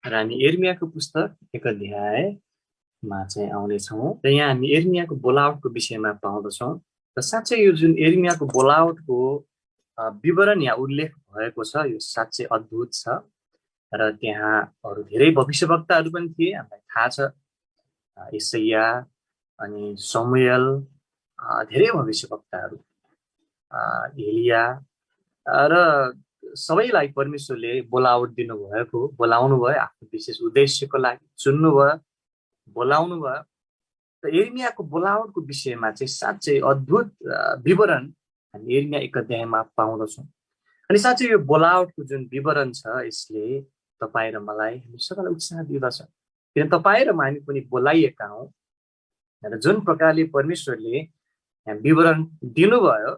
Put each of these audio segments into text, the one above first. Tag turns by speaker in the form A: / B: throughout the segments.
A: र हामी यिर्मयाको पुस्तक 1 अध्यायमा चाहिँ आउनेछौँ र यहाँ हामी यिर्मयाको बोलावटको विषयमा पाउँदछौँ र साँच्चै यो जुन यिर्मयाको बोलावटको विवरण या उल्लेख भएको छ यो साँच्चै अद्भुत छ र त्यहाँ अरू धेरै भविष्यवक्ताहरू पनि थिए हामीलाई थाहा छ यशाया अनि समुएल धेरै भविष्यवक्ताहरू एलिया र सबैलाई परमेश्वरले बोलावट दिनुभएको बोलाउनु भयो आफ्नो विशेष उद्देश्यको लागि चुन्नुभयो बोलाउनु भयो र यिर्मयाको बोलावटको विषयमा चाहिँ साँच्चै अद्भुत विवरण हामी यिर्मया 1 अध्यायमा पाउँदछौँ अनि साँच्चै यो बोलावटको जुन विवरण छ यसले तपाईँ र मलाई हामी सबैलाई उत्साह दिँदछ किन तपाईँ र हामी पनि बोलाइएका हौँ र जुन प्रकारले परमेश्वरले विवरण दिनुभयो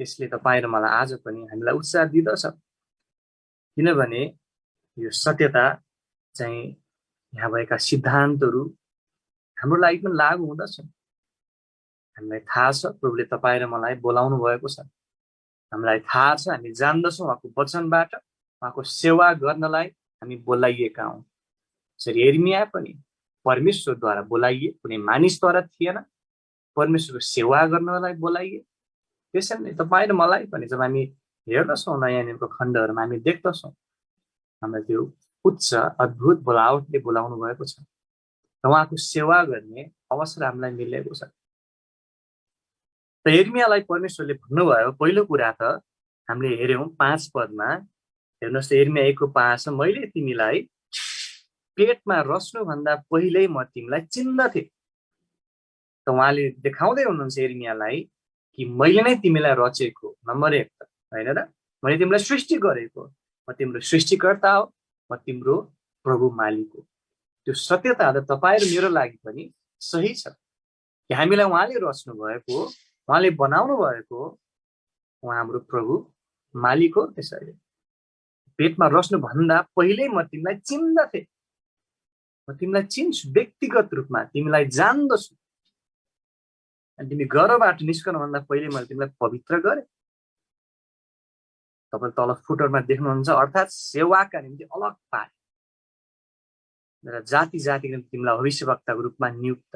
A: त्यसले तपाईँ र मलाई आज पनि हामीलाई उत्साह दिँदछ किनभने यो सत्यता चाहिँ यहाँ भएका सिद्धान्तहरू हाम्रो लागि पनि लागू हुँदछ हामीलाई थाहा छ प्रभुले तपाईँ र मलाई बोलाउनु भएको छ हामीलाई थाहा छ हामी जान्दछौँ उहाँको वचनबाट उहाँको सेवा गर्नलाई हामी बोलाइएका हौँ यसरी यिर्मया पनि परमेश्वरद्वारा बोलाइए कुनै मानिसद्वारा थिएन परमेश्वरको सेवा गर्नलाई बोलाइए त्यसैले तपाईँ र मलाई पनि जब हामी हेर्दछौँ नयाँ नियमको खण्डहरूमा हामी देख्दछौँ हामीलाई त्यो उच्च अद्भुत बोलावटले बोलाउनु भएको छ र उहाँको सेवा गर्ने अवसर हामीलाई मिलेको छ र यिर्मयालाई परमेश्वरले भन्नुभयो पहिलो कुरा त हामीले हेऱ्यौँ 5 पदमा हेर्नुहोस् त यिर्मया 1:5 मैले तिमीलाई पेटमा रच्नुभन्दा पहिल्यै म तिमीलाई चिन्दथे त उहाँले देखाउँदै हुनुहुन्छ यिर्मयालाई कि मैले नै तिमीलाई रचेको नम्बर 1 त होइन र मैले तिमीलाई सृष्टि गरेको म तिम्रो सृष्टिकर्ता हो म तिम्रो प्रभु मालिक हो त्यो सत्यता त तपाईँ र मेरो लागि पनि सही छ कि हामीलाई उहाँले रच्नु भएको उहाँले बनाउनु भएको उहाँ हाम्रो प्रभु मालिक हो त्यसैले पेटमा रच्नुभन्दा पहिल्यै म तिमीलाई चिन्दथे म तिमीलाई चिन्छु व्यक्तिगत रूपमा तिमीलाई जान्दछु अनि तिमी गर्भबाट निस्कनुभन्दा पहिले मैले तिमीलाई पवित्र गरेँ तपाईँ तल फुटरमा देख्नुहुन्छ अर्थात् सेवाका निम्ति अलग पाए र जाति जातिको निम्ति तिमीलाई भविष्यवक्ताको रूपमा नियुक्त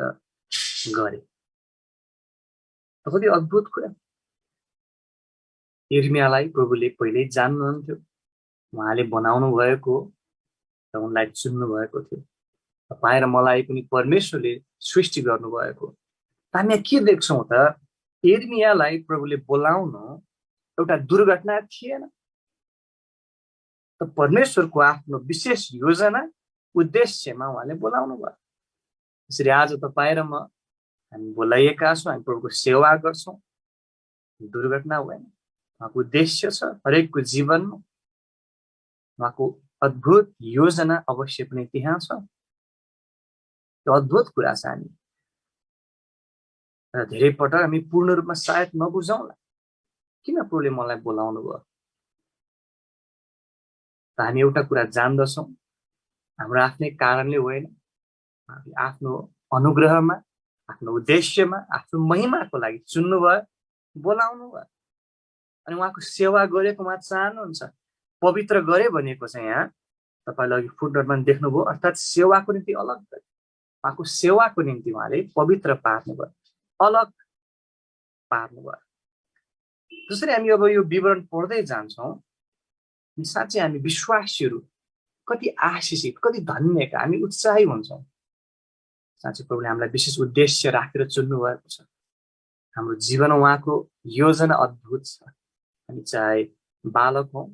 A: गरे कति अद्भुत कुरा यिर्मयालाई प्रभुले पहिल्यै जान्नुहुन्थ्यो उहाँले बनाउनु भएको र उनलाई चुन्नु भएको थियो तपाईँ र मलाई पनि परमेश्वरले सृष्टि गर्नुभएको हामी के देख्छौँ त यिर्मयालाई प्रभुले बोलाउनु एउटा दुर्घटना थिएन त परमेश्वरको आफ्नो विशेष योजना उद्देश्यमा उहाँले बोलाउनु भयो यसरी आज तपाईँ र म हामी बोलाइएका छौँ हामी प्रभुको सेवा गर्छौँ दुर्घटना होइन उहाँको उद्देश्य छ हरेकको जीवनमा उहाँको अद्भुत योजना अवश्य पनि त्यहाँ छ त्यो अद्भुत कुरा छ हामी र धेरै पटक हामी पूर्ण रूपमा सायद नबुझौँला किन प्रभुले मलाई बोलाउनु भयो त हामी एउटा कुरा जान्दछौँ हाम्रो आफ्नै कारणले होइन आफ्नो अनुग्रहमा आफ्नो उद्देश्यमा आफ्नो महिमाको लागि चुन्नु भयो बोलाउनु भयो अनि उहाँको सेवा गरेको उहाँ चाहनुहुन्छ पवित्र गरे भनेको चाहिँ यहाँ तपाईँले अघि फुटनोटमा देख्नुभयो अर्थात् सेवाको निम्ति अलग गरे उहाँको सेवाको निम्ति उहाँले पवित्र पार्नुभयो अलग पार्नुभयो जसरी हामी अब यो विवरण पढ्दै जान्छौँ साँच्चै हामी विश्वासीहरू कति आशिषित कति धन्यका हामी उत्साही हुन्छौँ साँच्चै प्रभुले हामीलाई विशेष उद्देश्य राखेर चुन्नु भएको छ हाम्रो जीवन उहाँको योजना अद्भुत छ हामी चाहे बालक हौँ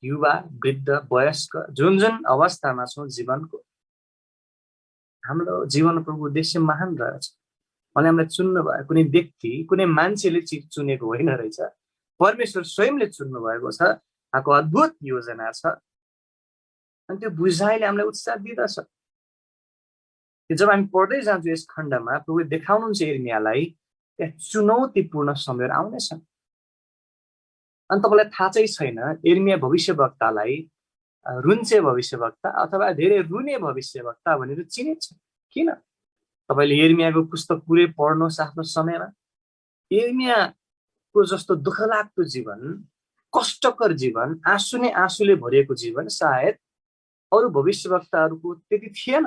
A: युवा वृद्ध वयस्क जुन जुन अवस्थामा छौँ जीवनको हाम्रो जीवन प्रभु उद्देश्य महान रहेछ उहाँले हामीलाई चुन्नु भयो कुनै व्यक्ति कुनै मान्छेले चुनेको होइन रहेछ परमेश्वर स्वयंले चुन्नु भएको छ उहाँको अद्भुत योजना छ अनि त्यो बुझाइले हामीलाई उत्साह दिँदछ जब हामी पढ्दै जान्छौँ यस खण्डमा प्रभुले देखाउनुहुन्छ यिर्मयालाई त्यहाँ चुनौतीपूर्ण समयहरू आउनेछन् अनि तपाईँलाई थाहा चाहिँ छैन यिर्मया भविष्यवक्तालाई रुन्चे भविष्यवक्ता अथवा धेरै रुने भविष्यवक्ता भनेर चिनिन्छ किन तपाईँले यिर्मयाको पुस्तक पुरै पढ्नुहोस् आफ्नो समयमा यिर्मयाको जस्तो दुःखलाग्दो जीवन कष्टकर जीवन आँसु नै आँसुले भरिएको जीवन सायद अरू भविष्यवक्ताहरूको त्यति थिएन।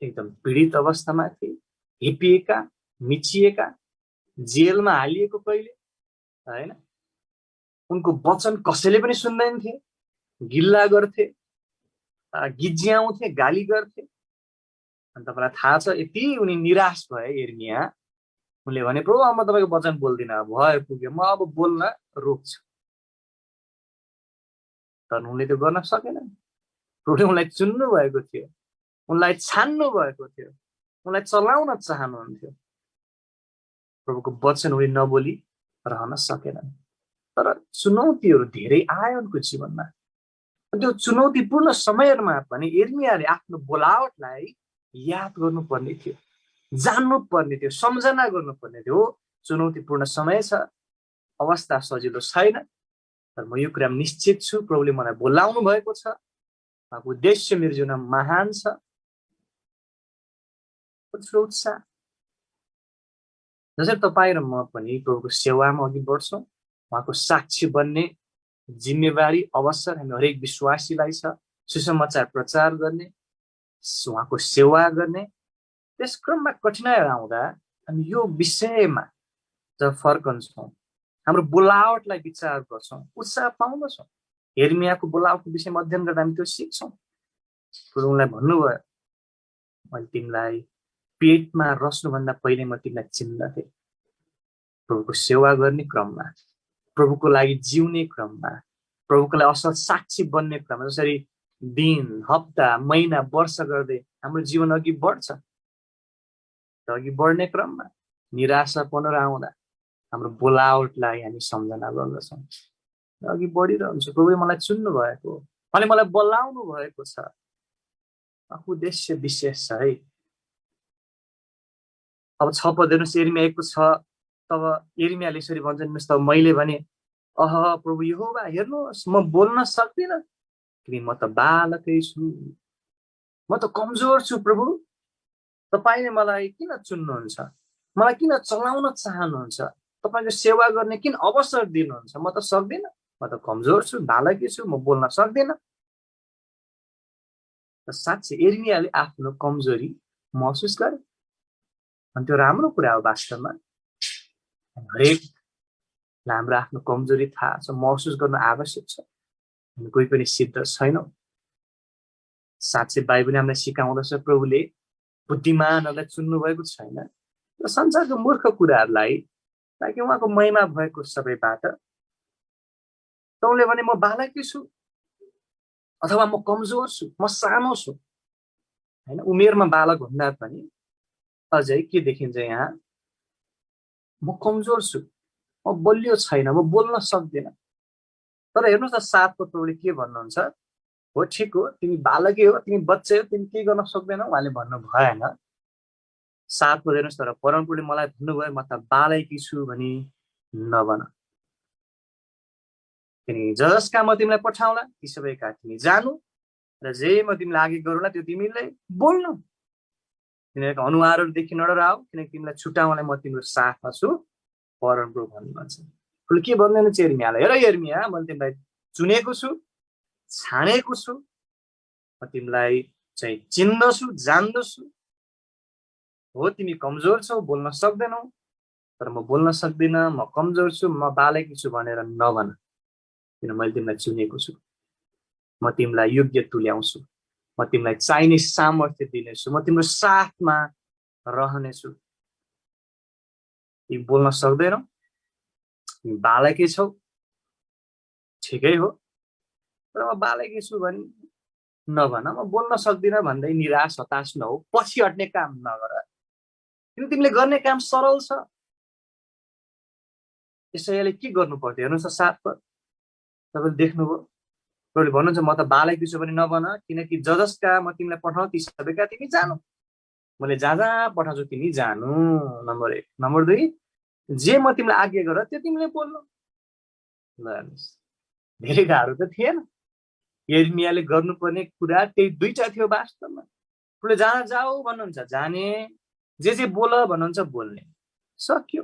A: एकदम पीडित अवस्थामा थिए, हिपिएका, मिचिएका, जेलमा हालिएको कहिले, हैन? उनको वचन कसैले पनि सुन्दैन थिए, गिल्ला गर्थे, गिज्याउँथे, गाली गर्थे। अनि तपाईँलाई थाहा छ यति उनी निराश भए यिर्मिया, उनले भने प्रभु म तपाईँको वचन बोल्दिनँ, भयो पुग्यो, म अब बोल्न रोक्छु। तर उनले त्यो गर्न सकेनन्। प्रभुले उनलाई चुन्नु भएको थियो, उनलाई छान्नु भएको थियो, उनलाई चलाउन चाहनुहुन्थ्यो। प्रभुको वचन उनले नबोली रहन सकेनन्। तर चुनौतीहरू धेरै आयो उनको जीवनमा। त्यो चुनौतीपूर्ण समयमा पनि यिर्मियाले आफ्नो बोलावटलाई याद गर्नुपर्ने थियो, जान्नुपर्ने थियो, सम्झना गर्नुपर्ने थियो। चुनौतीपूर्ण समय छ, अवस्था सजिलो छैन, तर म यो कुरामा निश्चित छु प्रभुले मलाई बोलाउनु भएको छ, उहाँको उद्देश्य मेरो जीवनमा महान छ। उत्साह जसरी तपाईँ र म पनि प्रभुको सेवामा अघि बढ्छौँ, उहाँको साक्षी बन्ने जिम्मेवारी अवसर हामी हरेक विश्वासीलाई छ। सुसमाचार प्रचार गर्ने, उहाँको सेवा गर्ने। त्यस क्रममा कठिनाइहरू आउँदा हामी यो विषयमा जब फर्कन्छौँ, हाम्रो बोलावटलाई विचार गर्छौँ, उत्साह पाउँदछौँ। यिर्मियाको बोलावटको विषयमा अध्ययन गर्दा हामी त्यो सिक्छौँ। उनलाई भन्नुभयो मैले तिमीलाई पेटमा रस्नुभन्दा पहिले म तिमीलाई चिन्दथे। प्रभुको सेवा गर्ने क्रममा, प्रभुको लागि जिउने क्रममा, प्रभुको लागि असल साक्षी बन्ने क्रममा, जसरी दिन, हप्ता, महिना, वर्ष गर्दै हाम्रो जीवन अघि बढ्छ, अघि बढ्ने क्रममा निराशापनहरू आउँदा हाम्रो बोलावटलाई हामी सम्झना गर्दछौँ, अघि बढिरहन्छ। प्रभुले मलाई चुन्नु भएको, अनि मलाई बोलाउनु भएको छ, उद्देश्य विशेष छ है। अब 6 पद हेर्नुहोस्, यिर्मिया 1 को 6। तब यिर्मियाले यसरी भन्छन्, तब मैले भने अह प्रभु यहोवा हेर्नुहोस्, म बोल्न सक्दिनँ किनकि म त बालकै छु, म त कमजोर छु। प्रभु तपाईँले मलाई किन चुन्नुहुन्छ, मलाई किन चलाउन चाहनुहुन्छ, तपाईँको सेवा गर्ने किन अवसर दिनुहुन्छ? म त सक्दिनँ, म त कमजोर छु, बालकै छु, म बोल्न सक्दिनँ। साँच्चै यिर्मियाले आफ्नो कमजोरी महसुस गरे, अनि त्यो राम्रो कुरा हो। वास्तवमा हरेकलाई हाम्रो आफ्नो कमजोरी थाहा छ, महसुस गर्न आवश्यक छ। हामी कोही पनि सिद्ध छैनौँ। साँच्चै बाइबलले हामीलाई सिकाउँदछ प्रभुले बुद्धिमानहरूलाई चुन्नु भएको छैन, र संसारको मूर्ख कुराहरूलाई ताकि उहाँको महिमा भएको सबैबाट। त उनले भने म बालकै छु, अथवा म कमजोर छु, म सानो छु, हैन? उमेरमा बालक भन्दा पनि अझै के देखिन्छ यहाँ? म कमजोर छु, म बलियो छैन, म बोल्न सक्दिनँ। तर हेर्नुहोस् त 7 को प्रभुले के भन्नुहुन्छ? हो ठिक हो, तिमी बालकै हो, तिमी बच्चै हो, तिमी केही गर्न सक्दैनौ, उहाँले भन्नु भएन। 7 को हेर्नुहोस्, तर परमप्रभुले मलाई भन्नुभयो म त बालकै छु भनी नभन, किनकि जसका म तिमीलाई पठाउला ती सबैका तिमी जानु, र जे म तिमीलाई आगे गरौँला त्यो तिमीले बोल्नु। तिनीहरूको अनुहारहरूदेखि नडराऊ, किनकि तिमीलाई छुटाउनलाई म तिम्रो साथमा छु, परमप्रभु भन्नुहुन्छ। उसले के भन्दैन चाहिँ यिर्मियालाई, हेर यिर्मिया, मैले तिमीलाई चुनेको छु, छानेको छु, म तिमीलाई चाहिँ चिन्दछु, जान्दछु। हो तिमी कमजोर छौ, बोल्न सक्दैनौ, तर म बोल्न सक्दिनँ, म कमजोर छु, म बालकै छु भनेर नभन, किन मैले तिमीलाई चुनेको छु। म तिमीलाई योग्य तुल्याउँछु, म तिमीलाई चाहिने सामर्थ्य दिनेछु, म तिम्रो साथमा रहनेछु। तिमी बोल्न सक्दैनौ, तिमी बालकै छौ, ठिकै हो, तर म बालकै छु भने नभन। म बोल्न सक्दिनँ भन्दै निराश हताश नहो, पछि हट्ने काम नगर, किन तिमीले गर्ने काम सरल छ। यसैले के गर्नु पर्थ्यो? हेर्नुहोस् त 7 पद तपाईँले देख्नुभयो, प्रभुले भन्नुहुन्छ म त बालकै छु भने नभन, किनकि जसका म तिमीलाई पठाउँ ती सबैका तिमी जानु। मैले जहाँ जहाँ पठाउँछु तिमी जानु, नम्बर 1। नम्बर 2, जे म तिमीलाई आज्ञा गर त्यो तिमीले बोल्नु। ल हेर्नुहोस्, धेरै गाह्रो त थिएन। यिर्मियाले गर्नुपर्ने कुरा त्यही 2टा थियो वास्तवमा। प्रभुले जहाँ जाऊ भन्नुहुन्छ जाने, जे बोल भन्नुहुन्छ बोल्ने, सक्यो।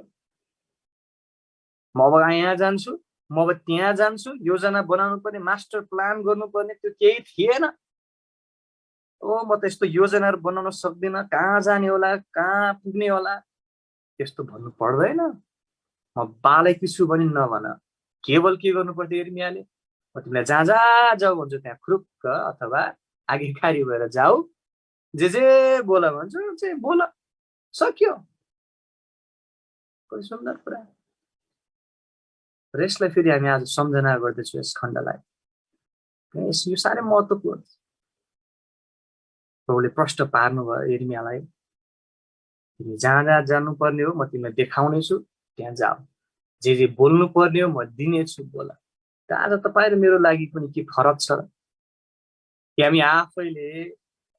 A: म अब यहाँ जान्छु, म अब त्यहाँ जान्छु, योजना बनाउनु पर्ने, मास्टर प्लान गर्नुपर्ने, त्यो केही थिएन। म त यस्तो योजनाहरू बनाउन सक्दिनँ, कहाँ जाने होला, कहाँ पुग्ने होला, त्यस्तो भन्नु पर्दैन। म बालकी छु भने नभन। केवल के गर्नु पर्थ्यो एर्मियाले? म तिमीलाई जहाँ जहाँ जाऊ भन्छु त्यहाँ खुरुक्क अथवा आज्ञाकारी भएर जाऊ, जे बोल भन्छु चाहिँ बोल, सक्यो। कति सुन्दर कुरा। र यसलाई फेरि हामी आज सम्झना गर्दैछौँ यस खण्डलाई। यो साह्रै महत्त्वपूर्ण। प्रभुले प्रश्न पार्नुभयो एर्मियालाई, तिमी जहाँ जहाँ जानुपर्ने हो म तिमीलाई देखाउनेछु, त्यहाँ जाऊ। जे बोल्नु पर्ने हो म दिनेछु, बोल। त आज तपाईँ र मेरो लागि पनि के फरक छ कि हामी आफैले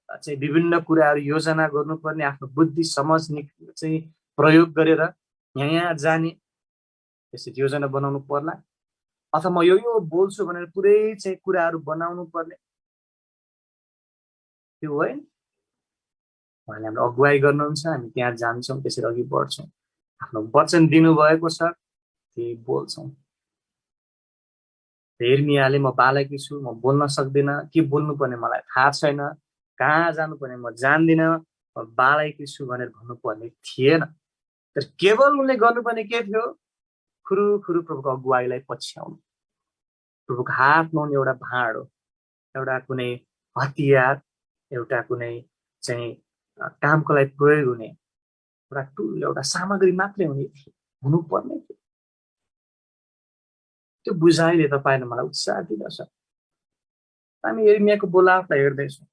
A: चाहिँ विभिन्न कुराहरू योजना गर्नुपर्ने, आफ्नो बुद्धि समझ चाहिँ प्रयोग गरेर यहाँ जाने त्यसरी योजना बनाउनु पर्ला, अथवा म यो बोल्छु भनेर पुरै चाहिँ कुराहरू बनाउनु पर्ने? त्यो होइन। उहाँले हाम्रो अगुवाई गर्नुहुन्छ, हामी त्यहाँ जान्छौँ, त्यसरी अघि बढ्छौँ, आफ्नो वचन दिनुभएको छ त्यही बोल्छौँ। एर्मियाले म बालकी छु, म बोल्न सक्दिनँ, के बोल्नुपर्ने मलाई थाहा छैन, कहाँ जानुपर्ने म जान्दिनँ, म बालकी छु भनेर भन्नुपर्ने थिएन। तर केवल उनले गर्नुपर्ने के थियो? खुरु खुरु प्रभुको अगुवाईलाई पछ्याउनु, प्रभुको हातमा हुने एउटा भाँडो, एउटा कुनै हतियार, एउटा कुनै चाहिँ कामको लागि प्रयोग हुने एउटा टुल, एउटा सामग्री मात्रै हुनुपर्ने थियो। त्यो बुझाइले तपाईँले मलाई उत्साह दिँदछ। हामी एर्मियाको बोलावटलाई हेर्दैछौँ।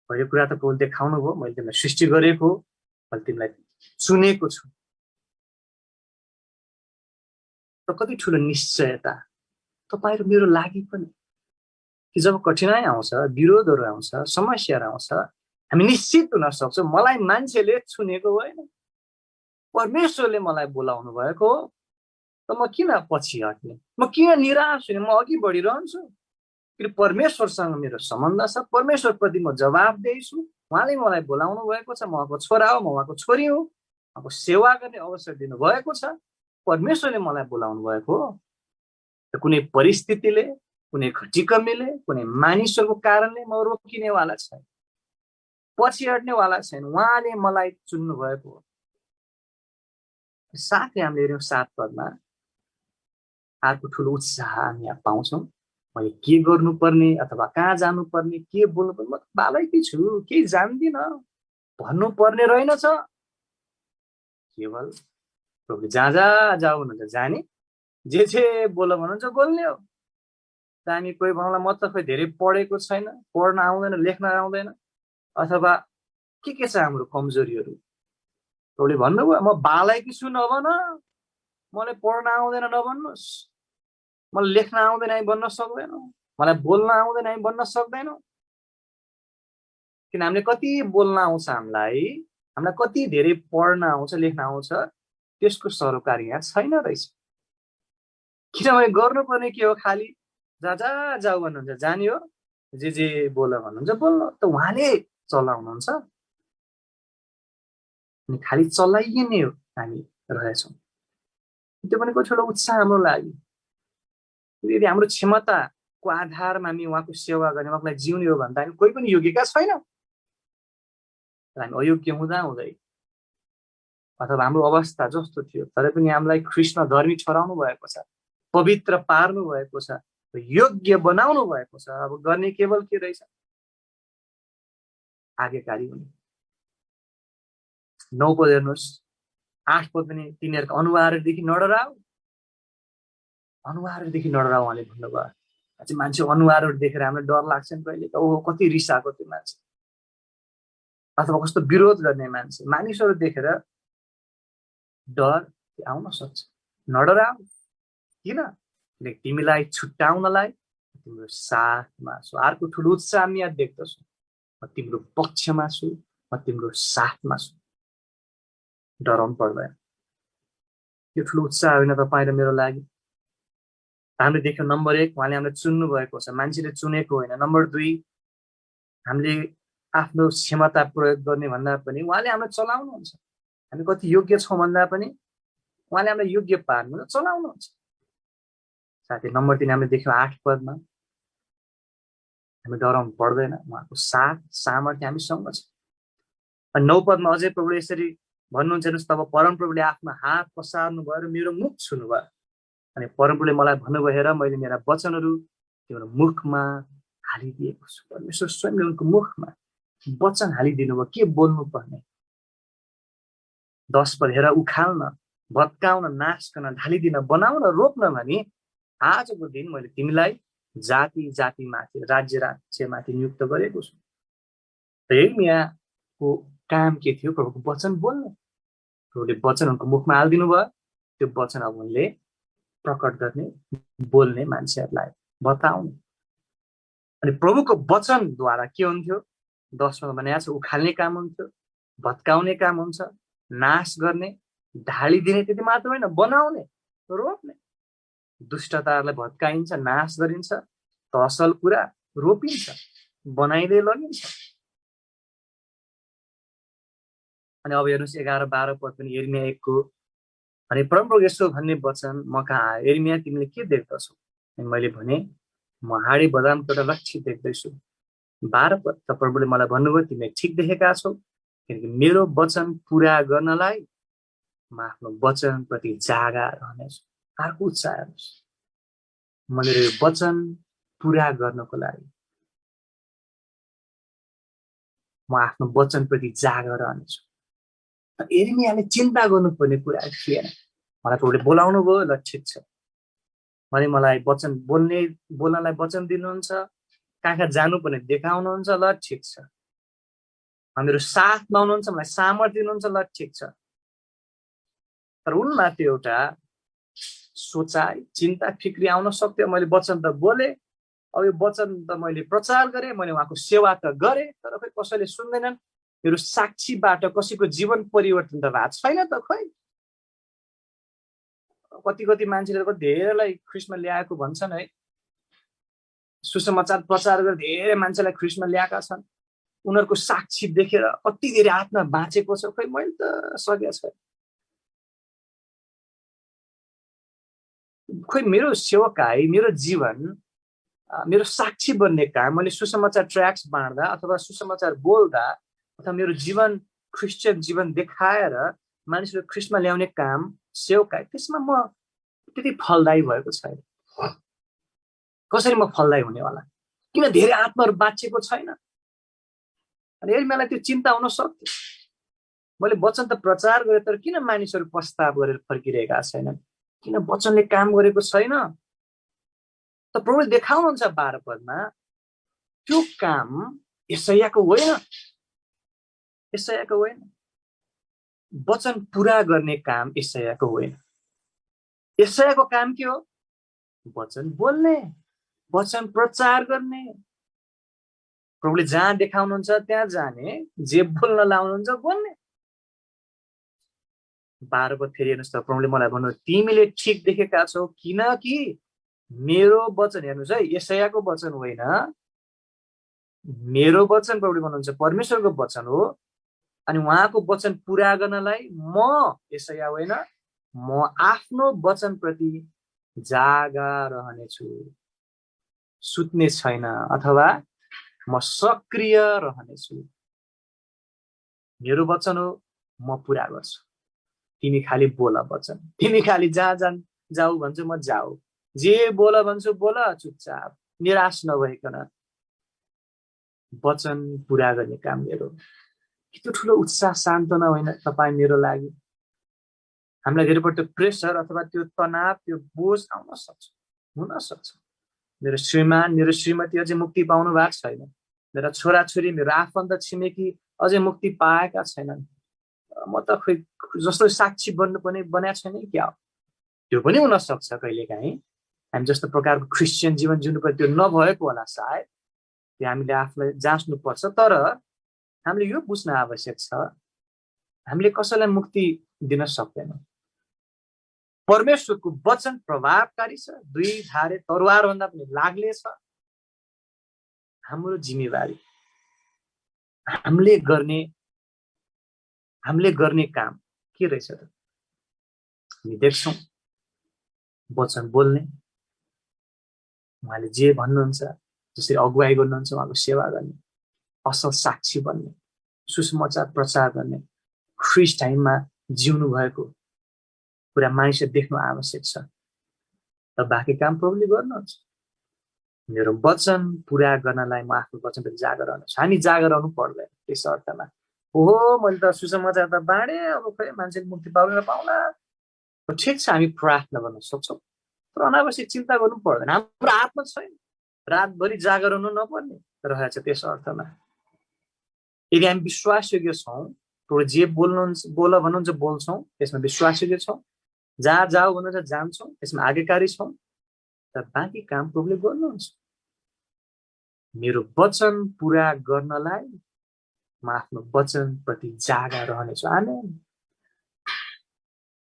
A: पहिलो कुरा त प्रभुले देखाउनु भयो, मैले तिमीलाई सृष्टि गरेको हो, मैले तिमीलाई चुनेको छु। त कति ठुलो निश्चयता तपाईँ र मेरो लागि पनि कि जब कठिनाइ आउँछ, विरोधहरू आउँछ, समस्याहरू आउँछ, हामी निश्चित हुन सक्छौँ मलाई मान्छेले चुनेको होइन, परमेश्वरले मलाई बोलाउनु भएको हो। त म किन पछि हट्ने, म किन निराश हुने, म अघि बढिरहन्छु। किन परमेश्वरसँग मेरो सम्बन्ध छ, परमेश्वरप्रति म जवाफदेही छु। उहाँले मलाई बोलाउनु भएको छ, म उहाँको छोरा हो, म उहाँको छोरी हो, उहाँको सेवा गर्ने अवसर दिनुभएको छ। परमेश्वरले मलाई बोलाउनु भएको हो। कुनै परिस्थितिले, कुनै खटिकमीले, कुनै मानिसहरूको कारणले म रोकिनेवाला छैन, पछि हट्नेवाला छैन। उहाँले मलाई चुन्नु भएको हो। साथै हामीले हेऱ्यौँ 7 पदमा अर्को ठुलो उत्साह हामी यहाँ पाउँछौँ। मैले के गर्नुपर्ने अथवा कहाँ जानुपर्ने, के बोल्नुपर्ने, म बालकी छु, केही जान्दिनँ भन्नुपर्ने रहेनछ। केवल प्रभुले जहाँ जहाँ जाऊ भन्नुहुन्छ जाने, जे बोल भन्नुहुन्छ बोल्ने हो। त हामी कोही भन्नुलाई म त खोइ धेरै पढेको छैन, पढ्न आउँदैन, लेख्न आउँदैन, अथवा के छ हाम्रो कमजोरीहरू। प्रभुले भन्नुभयो म बालकी छु नभन, मलाई पढ्न आउँदैन नभन्नुहोस्, मलाई लेख्न आउँदैन हामी भन्न सक्दैनौँ, मलाई बोल्न आउँदैन हामी भन्न सक्दैनौँ। किन हामीले कति बोल्न आउँछ, हामीलाई कति धेरै पढ्न आउँछ, लेख्न आउँछ, त्यसको सरोकार यहाँ छैन रहेछ। किनभने गर्नुपर्ने के हो? खालि जहाँ जहाँ जाऊ भन्नुहुन्छ जाने हो, जे बोल भन्नुहुन्छ बोल्नु। त उहाँले चलाउनुहुन्छ, अनि खालि चलाइने हो हामी रहेछौँ। त्यो पनि कोही ठुलो उत्साह हाम्रो लागि। यदि हाम्रो क्षमताको आधारमा हामी उहाँको सेवा गर्ने, उहाँलाई जिउने हो भने त हामी कोही पनि योग्यका छैनौँ। हामी अयोग्य हुँदै अथवा हाम्रो अवस्था जस्तो थियो तर पनि हामीलाई कृष्ण धर्मी ठहराउनु भएको छ, पवित्र पार्नु भएको छ, योग्य बनाउनु भएको छ। अब गर्ने केवल के रहेछ? आज्ञाकारी हुने। 9 पद हेर्नुहोस्, 8 पद पनि तिनीहरूको अनुहारदेखि नडराऊ, अनुहारदेखि नडराऊ उहाँले भन्नुभयो। चाहिँ मान्छे अनुहारहरू देखेर हामीलाई डर लाग्छ नि कहिले, ओहो कति रिसाएको त्यो मान्छे, अथवा कस्तो विरोध गर्ने मान्छे, मानिसहरू देखेर डर आउन सक्छ। नडराऊ। किन? किनकि तिमीलाई छुट्याउनलाई तिम्रो साथमा छु। अर्को ठुलो उत्साह हामी यहाँ देख्दछु, म तिम्रो पक्षमा छु, म तिम्रो साथमा छु। डराउनु पर्दैन। यो ठुलो उत्साह होइन तपाईँ र मेरो लागि? हामीले देख्यौँ नम्बर 1 उहाँले हामीलाई चुन्नु भएको छ, मान्छेले चुनेको होइन। नम्बर 2 हामीले आफ्नो क्षमता प्रयोग गर्ने भन्दा पनि उहाँले हामीलाई चलाउनुहुन्छ। हामी कति योग्य छौँ भन्दा पनि उहाँले हामीलाई योग्य पार्नुहुन्छ, चलाउनुहुन्छ। साथै नम्बर 3 हामीले देख्यौँ 8 पदमा, हामी डराउनु पर्दैन, उहाँको साथ सामर्थ्य हामीसँग छ। अनि 9 पदमा अझै प्रभुले यसरी भन्नुहुन्छ, हेर्नुहोस्, तब परमप्रभुले आफ्नो हात पसार्नु भयो र मेरो मुख छुनुभयो। अनि परमप्रभुले मलाई भन्नुभयो, हेर मैले मेरा वचनहरू तिम्रो मुखमा हालिदिएको छु। परमेश्वर स्वयंले उनको मुखमा वचन हालिदिनु भयो, के बोल्नु पर्ने। 10 पद, हेर उखाल्न, भत्काउन, नाश गर्न, ढालिदिन, बनाउन, रोप्न भनी आजको दिन मैले तिमीलाई जाति जातिमाथि, राज्य राज्यमाथि नियुक्त गरेको छु। यिर्मियाको काम के थियो? प्रभुको वचन बोल्नु। प्रभुले वचन उनको मुखमा हालिदिनु भयो। त्यो वचन अब उनले प्रकट गर्ने, बोल्ने, मान्छेहरूलाई बताउने। अनि प्रभुको वचनद्वारा के हुन्थ्यो? 10 मा भनेको छ, उखाल्ने काम हुन्थ्यो, भत्काउने काम हुन्छ, नाश गर्ने, ढालिदिने, त्यति मात्र होइन, बनाउने, रोप्ने। दुष्टताहरूलाई भत्काइन्छ, नाश गरिन्छ, त असल कुरा रोपिन्छ, बनाइँदै लगिन्छ। अनि अब हेर्नुहोस् 11-12 पद पनि यिर्मिया 1 को, अनि परमप्रभु यसो भन्ने वचन म कहाँ आयो, यिर्मिया तिमीले के देख्दछौ? अनि मैले भने, म हाँडी बदामको एउटा लक्ष्य देख्दैछु। 12 पद, त प्रभुले मलाई भन्नुभयो, तिमीले ठिक देखेका छौ, किनकि मेरो वचन पुरा गर्नलाई म आफ्नो वचन प्रति जागा रहनेछु। अर्को उत्साह हेर्नुहोस्, मैले वचन पुरा गर्नको लागि म आफ्नो वचन प्रति जागा रहनेछु। यिर्मियाले चिन्ता गर्नुपर्ने कुरा थिएन। मलाई प्रभुले बोलाउनु भयो, ल ठिक छ, मलाई वचन बोल्नलाई वचन दिनुहुन्छ, कहाँ कहाँ जानुपर्ने देखाउनुहुन्छ, ल ठिक छ, मेरो साथमा हुनुहुन्छ, मलाई सामर्थ्य दिनुहुन्छ, ल ठिक छ। तर उनमा त्यो एउटा सोचाइ, चिन्ता, फिक्री आउन सक्थ्यो। मैले वचन त बोले, अब यो वचन त मैले प्रचार गरेँ, मैले उहाँको सेवा त गरेँ, तर खोइ कसैले सुन्दैनन्। मेरो साक्षीबाट कसैको जीवन परिवर्तन त भएको छैन त। खोइ कति मान्छेले धेरैलाई ख्रिस्टमा ल्याएको भन्छन् है, सुसमाचार प्रचार गरेर धेरै मान्छेलाई ख्रिस्टमा ल्याएका छन्। उनीहरूको साक्षी देखेर कति धेरै आत्मा बाँचेको छ, खोइ मैले त सकेको छैन। खोइ मेरो सेवकाई, मेरो जीवन, मेरो साक्षी बन्ने काम, मैले सुसमाचार ट्र्याक्स बाँड्दा अथवा सुसमाचार बोल्दा अथवा मेरो जीवन क्रिस्चियन जीवन देखाएर मानिसहरू ख्रिस्टमा ल्याउने काम, सेवकाई, त्यसमा म त्यति फलदायी भएको छैन। कसरी म फलदायी हुनेवाला? किन धेरै आत्माहरू बाँचेको छैन? अनि यही त्यो चिन्ता हुन सक्थ्यो। मैले वचन त प्रचार गरेँ, तर किन मानिसहरू पस्ताव गरेर फर्किरहेका छैनन्? किन वचनले काम गरेको छैन? त प्रभुले देखाउनुहुन्छ 12 पदमा, त्यो काम यशायाको होइन, यशायाको होइन। वचन पुरा गर्ने काम यशायाको होइन। यशायाको काम के हो? वचन बोल्ने, वचन प्रचार गर्ने। प्रभुले जहाँ देखाउनुहुन्छ त्यहाँ जाने, जे बोल्न लाउनुहुन्छ बोल्ने। 12 पद फेरि हेर्नुहोस् त, प्रभुले मलाई भन्नु, तिमीले ठिक देखेका छौ, किनकि मेरो वचन, हेर्नुहोस् है, यशायाको वचन होइन, मेरो वचन, प्रभुले भन्नुहुन्छ परमेश्वरको वचन हो। अनि उहाँको वचन पुरा गर्नलाई म, यशाया होइन, म आफ्नो वचन प्रति जागा रहनेछु, सुत्ने छैन, अथवा म सक्रिय रहनेछु। मेरो वचन हो, म पुरा गर्छु। तिमी खाली बोल वचन, तिमी खाली जहाँ जाऊ भन्छु म जाऊ, जे बोल भन्छु बोल, चुपचाप निराश नभइकन वचन पुरा गर्ने काम मेरो। त्यो ठुलो उत्साह, सान्त्वना होइन तपाईँ मेरो लागि? हामीलाई धेरैपल्ट प्रेसर अथवा त्यो तनाव, त्यो बोझ आउन सक्छ, हुन सक्छ। मेरो श्रीमान, मेरो श्रीमती अझै मुक्ति पाउनु भएको छैन, मेरा छोराछोरी, मेरो आफन्त छिमेकी अझै मुक्ति पाएका छैनन्। म त खोइ जस्तो साक्षी बन्नुपर्ने बनाएको छैन क्या? त्यो पनि हुन सक्छ कहिलेकाहीँ। हामी जस्तो प्रकारको क्रिस्चियन जीवन जिउनुपर्ने त्यो नभएको होला सायद, त्यो हामीले आफूलाई जाँच्नुपर्छ। तर हामीले यो बुझ्न आवश्यक छ, हामीले कसैलाई मुक्ति दिन सक्दैनौँ। परमेश्वरको वचन प्रभावकारी छ, 2 धारे तरवार भन्दा पनि लाग्ने छ। हाम्रो जिम्मेवारी, हामीले गर्ने काम के रहेछ त? हामी देख्छौँ वचन बोल्ने, उहाँले जे भन्नुहुन्छ, जसरी अगुवाई गर्नुहुन्छ उहाँको सेवा गर्ने, असल साक्षी बन्ने, सुसमाचार प्रचार गर्ने, ख्रिस्ट टाइममा जिउनु भएको कुरा मानिसले देख्नु आवश्यक छ। र बाँकी काम प्रभुले गर्नुहुन्छ। मेरो वचन पुरा गर्नलाई म आफ्नो वचनप्रति जागर रहन्छु। हामी जागर रहनु पर्दैन त्यस अर्थमा, ओहो मैले त सुसमाचार त बाँडे, अब खै मान्छेले मुक्ति पाउन पाउला, ठिक छ हामी प्रार्थना गर्न सक्छौँ, तर अनावश्यक चिन्ता गर्नु पर्दैन। हाम्रो हातमा छैन रातभरि जागर रहनु नपर्ने रहेछ। त्यस अर्थमा यदि हामी विश्वासयोग्य छौँ, प्रभु जे बोल भन्नुहुन्छ बोल्छौँ, त्यसमा विश्वासयोग्य छौँ, जहाँ जाऊ भन्नुहुन्छ जान्छौँ, त्यसमा आज्ञाकारी छौँ, र बाँकी काम प्रभुले गर्नुहुन्छ। मेरो वचन पुरा गर्नलाई म आफ्नो वचनप्रति जागा रहनेछु। आमेन।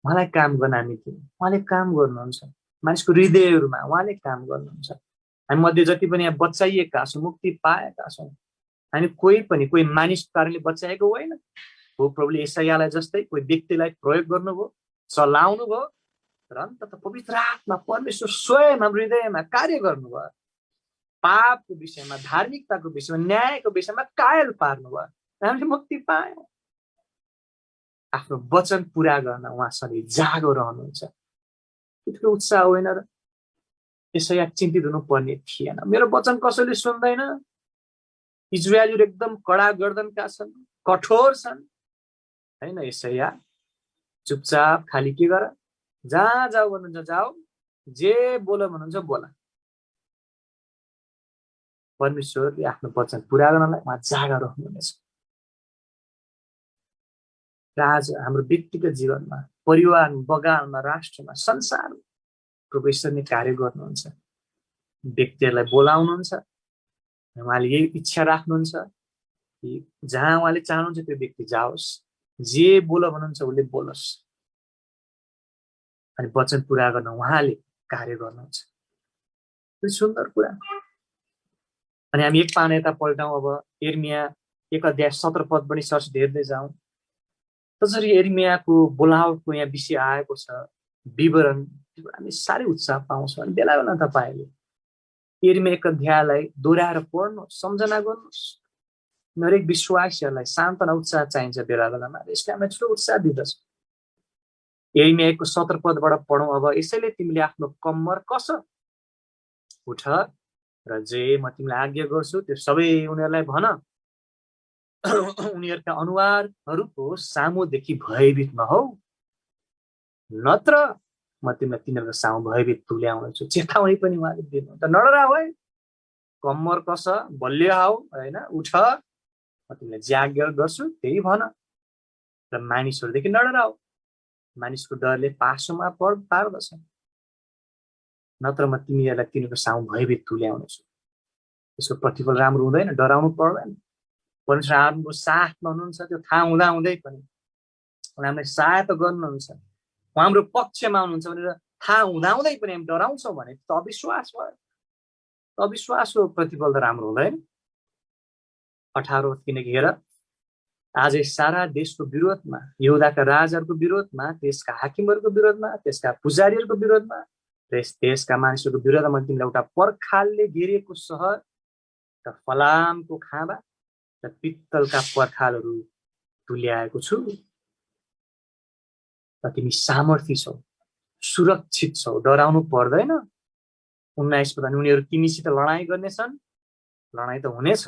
A: उहाँलाई काम गर्न हामी थियौँ, उहाँले काम गर्नुहुन्छ मानिसको हृदयहरूमा, उहाँले काम गर्नुहुन्छ। हामी मध्ये जति पनि यहाँ बचाइएका छौँ, मुक्ति पाएका छौँ, हामी कोही मानिसको कारणले बचाएको होइन हो। प्रभुले यशायालाई जस्तै कोही व्यक्तिलाई प्रयोग गर्नुभयो, चलाउनु भयो, र अन्ततः पवित्र आत्मा परमेश्वर स्वयं हाम्रो हृदयमा कार्य गर्नुभयो। पापको विषयमा, धार्मिकताको विषयमा, न्यायको विषयमा कायल पार्नुभयो, हामीले मुक्ति पायौँ। आफ्नो वचन पुरा गर्न उहाँसँग जागो रहनुहुन्छ। त्यतिको उत्साह होइन र यसै चिन्तित हुनुपर्ने थिएन। मेरो वचन कसैले सुन्दैन, इजरायलीहरू एकदम कडा गर्दनका छन्, कठोर छन्, होइन। यसैया चुपचाप खाली के गर, जहाँ जाऊ भन्नुहुन्छ जाऊ, जे बोल भन्नुहुन्छ बोला। परमेश्वरले आफ्नो वचन पुरा गर्नलाई उहाँ जागा रहनुहुनेछ। र आज हाम्रो व्यक्तिगत जीवनमा, परिवार, बगानमा, राष्ट्रमा, संसारमा प्रभु ईश्वरले कार्य गर्नुहुन्छ। व्यक्तिहरूलाई बोलाउनुहुन्छ, उहाँले यही इच्छा राख्नुहुन्छ कि जहाँ उहाँले चाहनुहुन्छ त्यो व्यक्ति जाओस्, जे बोल भन्नुहुन्छ उसले बोलोस्, अनि वचन पुरा गर्न उहाँले कार्य गर्नुहुन्छ। त्यो सुन्दर कुरा। अनि हामी एक पाना यता पल्टाउँ। अब यिर्मिया 1:17 पनि सर्च हेर्दै जाउँ। त्यसरी यिर्मियाको बोलावटको यहाँ विषय आएको छ, विवरण हामी साह्रै उत्साह पाउँछौँ। अनि बेला बेला तपाईँले यिर्मिया 1 दोहोऱ्याएर पढ्नु, सम्झना गर्नुहोस्। हरेक विश्वासीहरूलाई सान्त्वना उत्साह चाहिन्छ बेला बेलामा, यसले हामीलाई ठुलो उत्साह दिँदछ। यिर्मिया 1:17 पढौँ। अब यसैले तिमीले आफ्नो कम्मर कस, उठ र जे म तिमीलाई आज्ञा गर्छु त्यो सबै उनीहरूलाई भन। उनीहरूका अनुहारहरूको सामुदेखि भयभीत नहौ, नत्र म तिमीलाई तिनीहरूको सामु भयभीत तुल्याउनेछु। चेतावनी पनि उहाँले दिनुहुन्छ। नडरा है, कम्मर कस, बलियो आऊ, होइन, उठ, म तिमीलाई जे आज्ञा गर्छु त्यही भन, र मानिसहरूदेखि नडराऊ। मानिसको डरले पासोमा पार्दछ, नत्र म तिमीहरूलाई तिनीहरूको सामु भयभीत तुल्याउनेछु। त्यसको प्रतिफल राम्रो हुँदैन, डराउनु पर्दैन। परमेश्वर हाम्रो साथमा हुनुहुन्छ, त्यो थाहा हुँदै पनि हामीलाई सहायता गर्नुहुन्छ, हाम्रो पक्षमा हुनुहुन्छ भनेर थाहा हुँदै पनि हामी डराउँछौँ भने त अविश्वास भयो। अविश्वासको प्रतिफल त राम्रो हुँदैन। 18 किनकि हेर, आज सारा देशको विरोधमा, यहुदाका राजाहरूको विरोधमा, त्यसका हाकिमहरूको विरोधमा, त्यसका पुजारीहरूको विरोधमा, देशका मानिसहरूको विरोधमा मैले तिमीलाई एउटा पर्खालले घेरिएको सहर र फलामको खाँबा र पित्तलका पर्खालहरू तुल्याएको छु। र तिमी सामर्थी छौ, सुरक्षित छौ, डराउनु पर्दैन। 19 उनीहरू तिमीसित लडाईँ गर्नेछन्, लडाईँ त हुनेछ,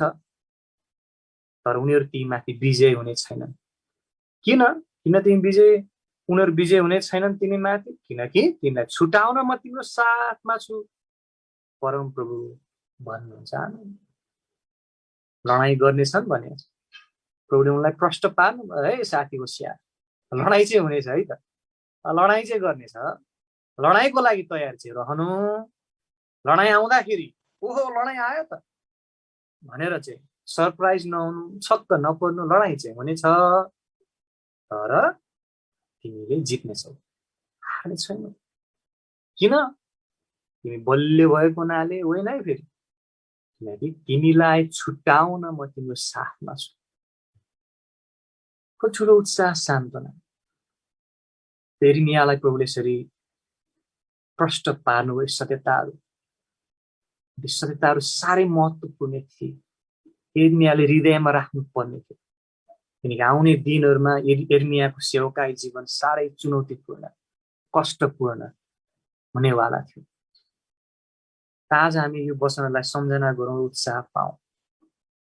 A: तर उनीहरू तिमीमाथि विजय हुने छैनन्। किन उनीहरू विजय हुने छैनन् तिमीमाथि? किनकि तिमीलाई छुटाउन म तिम्रो साथमा छु, परम प्रभु भन्नुहुन्छ। लडाईँ गर्नेछन् भने प्रभुले उनलाई प्रश्न पार्नु भयो, है साथी होशियार, लडाईँ चाहिँ हुनेछ है त, लडाईँ चाहिँ गर्नेछ, लडाईँको लागि तयार चाहिँ रहनु। लडाईँ आउँदाखेरि ओहो लडाईँ आयो त भनेर चाहिँ सरप्राइज नहुनु, छक्क नपर्नु। लडाईँ चाहिँ हुनेछ, तर तिमीले जित्नेछौ, हार्ने छैनौ। किन? तिमी बलियो भएको हुनाले होइन है, फेरि किनकि तिमीलाई छुटाउन म तिम्रो साथमा छु। ठुलो उत्साह, सान्त्वना। एर्मियालाई प्रभुले यसरी प्रष्ट पार्नुभयो। सत्यताहरू साह्रै महत्त्वपूर्ण थिए, एर्मियाले हृदयमा राख्नुपर्ने थियो, किनकि आउने दिनहरूमा एर्मियाको सेवकाई जीवन साह्रै चुनौतीपूर्ण, कष्टपूर्ण हुनेवाला थियो। आज हामी यो वचनलाई सम्झना गरौँ, उत्साह पाऊँ।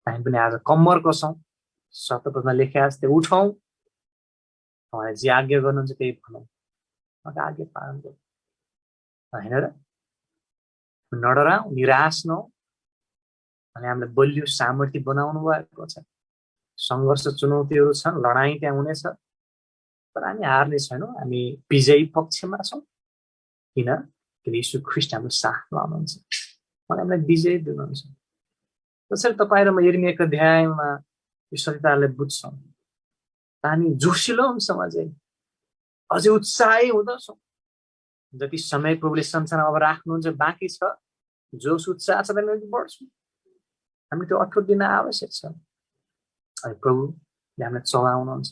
A: हामी पनि आज कम्मर कसौँ, शतपथमा लेखेका जस्तै उठौँ, उहाँले जे आज्ञा गर्नुहुन्छ त्यही भनौँ, आज्ञा पालन गरौँ, होइन र? नडराउँ, निराश नहौँ, अनि हामीलाई बलियो सामर्थ्य बनाउनु भएको छ। सङ्घर्ष चुनौतीहरू छन्, लडाइँ त्यहाँ हुनेछ, तर हामी हार्ने छैनौँ, हामी विजयी पक्षमा छौँ। किन यीशु ख्रीष्ट हाम्रो साथमा हुनुहुन्छ, उहाँले हामीलाई विजय दिनुहुन्छ। त्यसरी तपाईँ र म एर्मियाको अध्यायमा यो सत्यतालाई बुझ्छौँ, हामी जोसिलो हुन्छौँ, अझै उत्साही हुँदछौँ। जति समय प्रभुले संसारमा अब राख्नुहुन्छ बाँकी छ, जोस उत्साह छ भने बढ्छौँ। हामी त्यो अठोट दिन आवश्यक छ। अनि प्रभुले हामीलाई चलाउनुहुन्छ।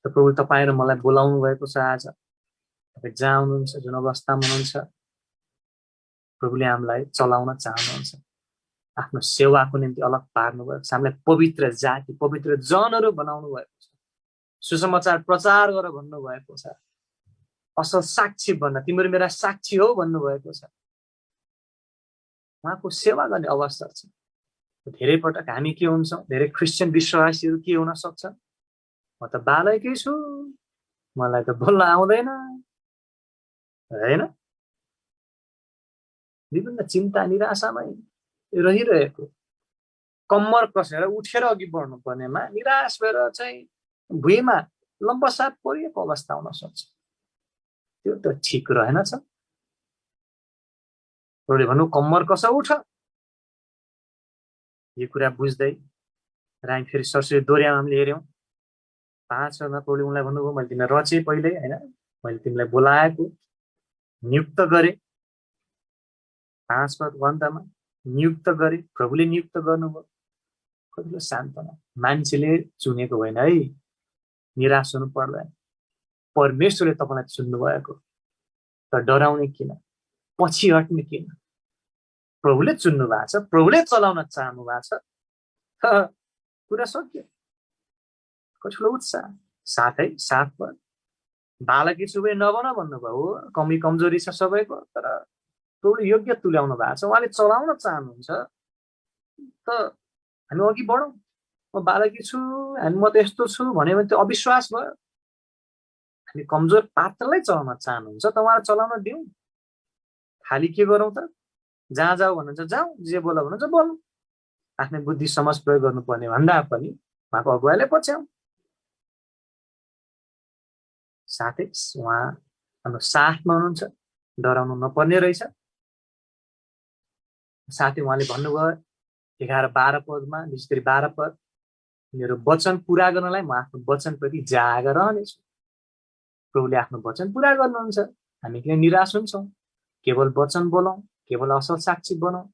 A: प्रभु तपाईँ र मलाई बोलाउनु भएको छ। आज तपाईँ जहाँ हुनुहुन्छ, जुन अवस्थामा हुनुहुन्छ, प्रभुले हामीलाई चलाउन चाहनुहुन्छ। आफ्नो सेवाको निम्ति अलग पार्नु भएको छ। हामीलाई पवित्र जाति, पवित्र जनहरू बनाउनु भएको छ। सुसमाचार प्रचार गर भन्नुभएको छ। असल साक्षी बन्न, तिमीहरू मेरा साक्षी हो भन्नुभएको छ। उहाँको सेवा गर्ने अवसर छ। धेरै पटक हामी के हुन्छौँ, धेरै क्रिस्चियन विश्वासीहरू के हुन सक्छ, म त बालकै छु, मलाई त बोल्न आउँदैन, होइन? विभिन्न चिन्ता निराशामै रहिरहेको, कम्मर कसेर उठेर अघि बढ्नु पर्नेमा निराश भएर चाहिँ भुइँमा लम्बसाप परिएको अवस्था हुन सक्छ। त्यो त ठिक रहेनछ। प्रभुले भन्नु कम्मर कसो उठ। यो कुरा बुझ्दै र हामी फेरि सरस्वती दोहोऱ्यामा हामीले हेऱ्यौँ 5 प्रभुले उनलाई भन्नुभयो, मैले तिमीलाई रचेँ पहिले, होइन? मैले तिमीलाई बोलाएको, नियुक्त गरेँ। 5 अन्तमा नियुक्त गरे, प्रभुले नियुक्त गर्नुभयो। कतिको सान्त्वना, मान्छेले चुनेको होइन है, निराश हुनु पर्दैन। परमेश्वरले तपाईँलाई चुन्नु भएको, तर डराउने किन, पछि हट्ने किन? प्रभुले चुन्नु भएको छ, प्रभुले चलाउन चाहनु भएको छ, कुरा सक्यो। कठोर उत्साह साथै साथमा बालकी छुबे नबन भन्नुभयो। कमी कमजोरी छ सबैको, तर प्रभुले योग्य तुल्याउनु भएको छ, उहाँले चलाउन चाहनुहुन्छ। त हामी अघि बढौँ। म बालकी छु, म त यस्तो छु भन्यो भने त्यो अविश्वास भयो। हामी कमजोर पात्रलाई चलाउन चाहनुहुन्छ त उहाँलाई चलाउन दिउँ। खालि के गरौँ त? जहाँ जाऊ भन्नुहुन्छ जाउँ, जे बोल भन्नुहुन्छ बोलौँ। आफ्नै बुद्धि समाज प्रयोग गर्नुपर्ने भन्दा पनि उहाँको अगुवाईले पछ्याउँ। साथै उहाँ हाम्रो साथमा हुनुहुन्छ, डराउनु नपर्ने रहेछ। साथै उहाँले भन्नुभयो 11-12 पदमा, विशेष गरी 12 पद, मेरो वचन पुरा गर्नलाई म आफ्नो वचनप्रति जागा रहनेछु। प्रभुले आफ्नो वचन पुरा गर्नुहुन्छ। हामी किन निराश हुन्छौँ? केवल वचन बोलौँ, केवल असल साक्षी बनाऊ।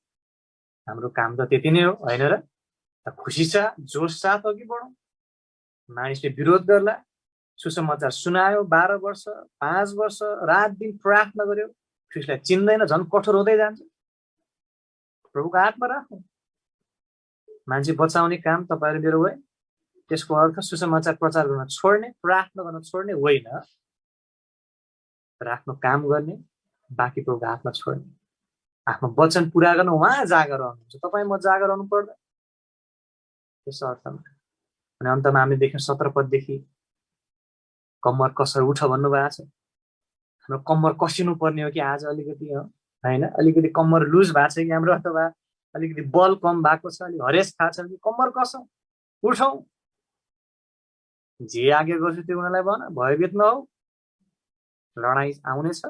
A: हाम्रो काम त त्यति नै हो, होइन र? खुसी छ, जोस साथ अघि बढौँ। मानिसले विरोध गर्ला, सुसमाचार सुनायो, 12 वर्ष 5 वर्ष रात दिन प्रार्थना गर्यो, ख्रीष्टलाई चिन्दैन, झन् कठोर हुँदै जान्छ। प्रभुको हातमा राखौँ। मान्छे बचाउने काम तपाईँ र मेरो होइन। त्यसको अर्थ सुसमाचार प्रचार गर्न छोड्ने, प्रार्थना गर्न छोड्ने होइन, तर आफ्नो काम गर्ने, बाँकी प्रभुको हातमा छोड्ने। आफ्नो वचन पुरा गर्न उहाँ जागा रहनुहुन्छ, तपाईँ म जागा रहनु पर्दैन। त्यस अर्थमा अनि अन्तमा हामीले देख्यौँ 17 पददेखि कम्मर कसरी उठ भन्नुभएको छ। हाम्रो कम्मर कसिनु पर्ने हो कि आज अलिकति हो, होइन? अलिकति कम्मर लुज भएको छ कि हाम्रो, अथवा अलिकति बल कम भएको छ, अलिक हरेस खाएको छ कि कम्मर कसौँ, उठौँ। जे आज्ञा गर्छु त्यो उनीहरूलाई भन, भयभीत नहौ। लडाइँ आउनेछ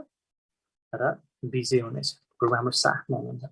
A: र विजय हुनेछ। प्रभु हाम्रो साथमा हुनुहुन्छ।